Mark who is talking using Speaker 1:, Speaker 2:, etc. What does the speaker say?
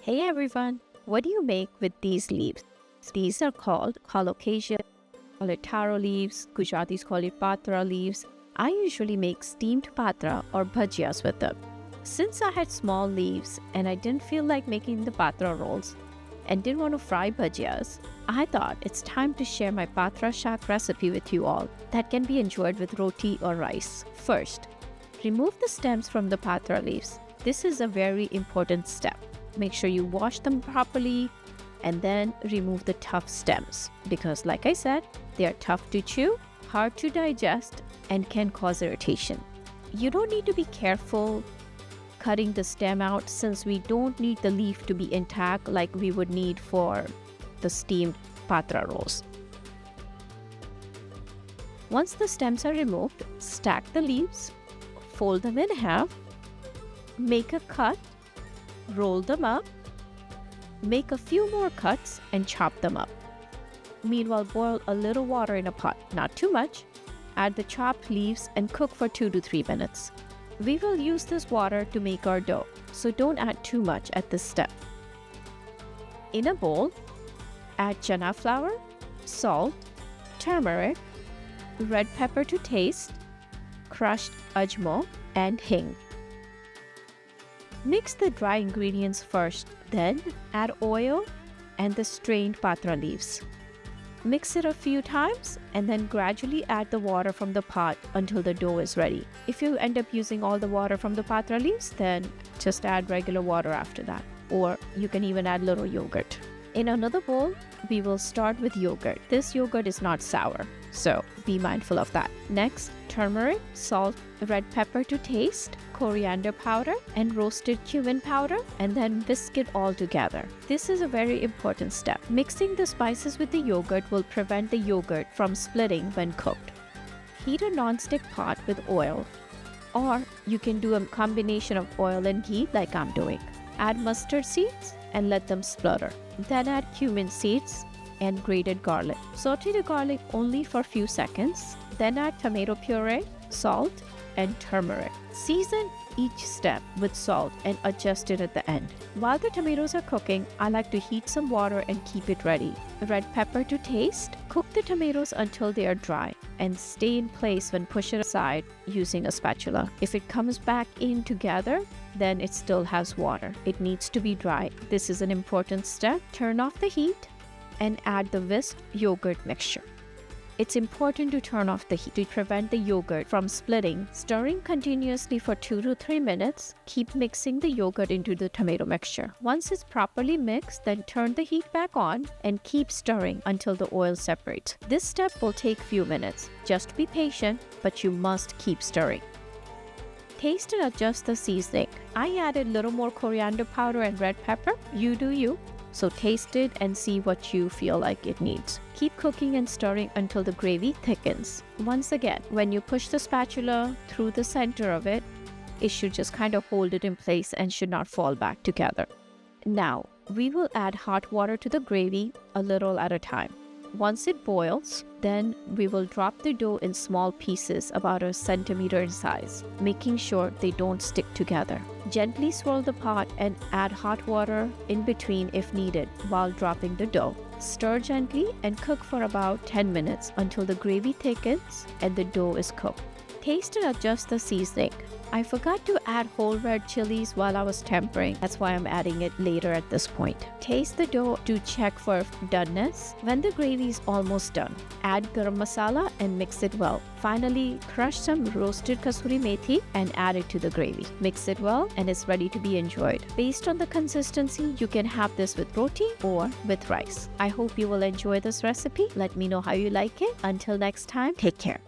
Speaker 1: Hey everyone, what do you make with these leaves? These are called Colocasia, call it taro leaves, Gujaratis call it Patra leaves. I usually make steamed patra or bhajias with them. Since I had small leaves and I didn't feel like making the patra rolls and didn't want to fry bhajias, I thought it's time to share my Patra Shaak recipe with you all that can be enjoyed with roti or rice. First, remove the stems from the patra leaves. This is a very important step. Make sure you wash them properly and then remove the tough stems because, like I said, they are tough to chew, hard to digest, and can cause irritation. You don't need to be careful cutting the stem out since we don't need the leaf to be intact like we would need for the steamed patra rolls. Once the stems are removed, stack the leaves, fold them in half, make a cut, roll them up, make a few more cuts and chop them up. Meanwhile, boil a little water in a pot, not too much. Add the chopped leaves and cook for 2 to 3 minutes. We will use this water to make our dough, so don't add too much at this step. In a bowl, add chana flour, salt, turmeric, red pepper to taste, crushed ajmo, and hing. Mix the dry ingredients first, then add oil and the strained patra leaves. Mix it a few times and then gradually add the water from the pot until the dough is ready. If you end up using all the water from the patra leaves, then just add regular water after that. Or you can even add little yogurt. In another bowl, we will start with yogurt. This yogurt is not sour, so be mindful of that. Next, turmeric, salt, red pepper to taste, coriander powder, and roasted cumin powder, and then whisk it all together. This is a very important step. Mixing the spices with the yogurt will prevent the yogurt from splitting when cooked. Heat a non-stick pot with oil, or you can do a combination of oil and ghee like I'm doing. Add mustard seeds and let them splutter. Then add cumin seeds and grated garlic. Saute the garlic only for a few seconds. Then add tomato puree, salt, and turmeric. Season each step with salt and adjust it at the end. While the tomatoes are cooking, I like to heat some water and keep it ready. Red pepper to taste. Cook the tomatoes until they are dry and stay in place when pushed aside using a spatula. If it comes back in together, then it still has water. It needs to be dry. This is an important step. Turn off the heat and add the whisked yogurt mixture. It's important to turn off the heat to prevent the yogurt from splitting. Stirring continuously for 2 to 3 minutes. Keep mixing the yogurt into the tomato mixture. Once it's properly mixed, then turn the heat back on and keep stirring until the oil separates. This step will take a few minutes. Just be patient, but you must keep stirring. Taste and adjust the seasoning. I added a little more coriander powder and red pepper. You do you. So taste it and see what you feel like it needs. Keep cooking and stirring until the gravy thickens. Once again, when you push the spatula through the center of it, it should just kind of hold it in place and should not fall back together. Now, we will add hot water to the gravy a little at a time. Once it boils, then we will drop the dough in small pieces about a centimeter in size, making sure they don't stick together. Gently swirl the pot and add hot water in between if needed while dropping the dough. Stir gently and cook for about 10 minutes until the gravy thickens and the dough is cooked. Taste and adjust the seasoning. I forgot to add whole red chilies while I was tempering. That's why I'm adding it later at this point. Taste the dough to check for doneness. When the gravy is almost done, add garam masala and mix it well. Finally, crush some roasted kasuri methi and add it to the gravy. Mix it well and it's ready to be enjoyed. Based on the consistency, you can have this with roti or with rice. I hope you will enjoy this recipe. Let me know how you like it. Until next time, take care.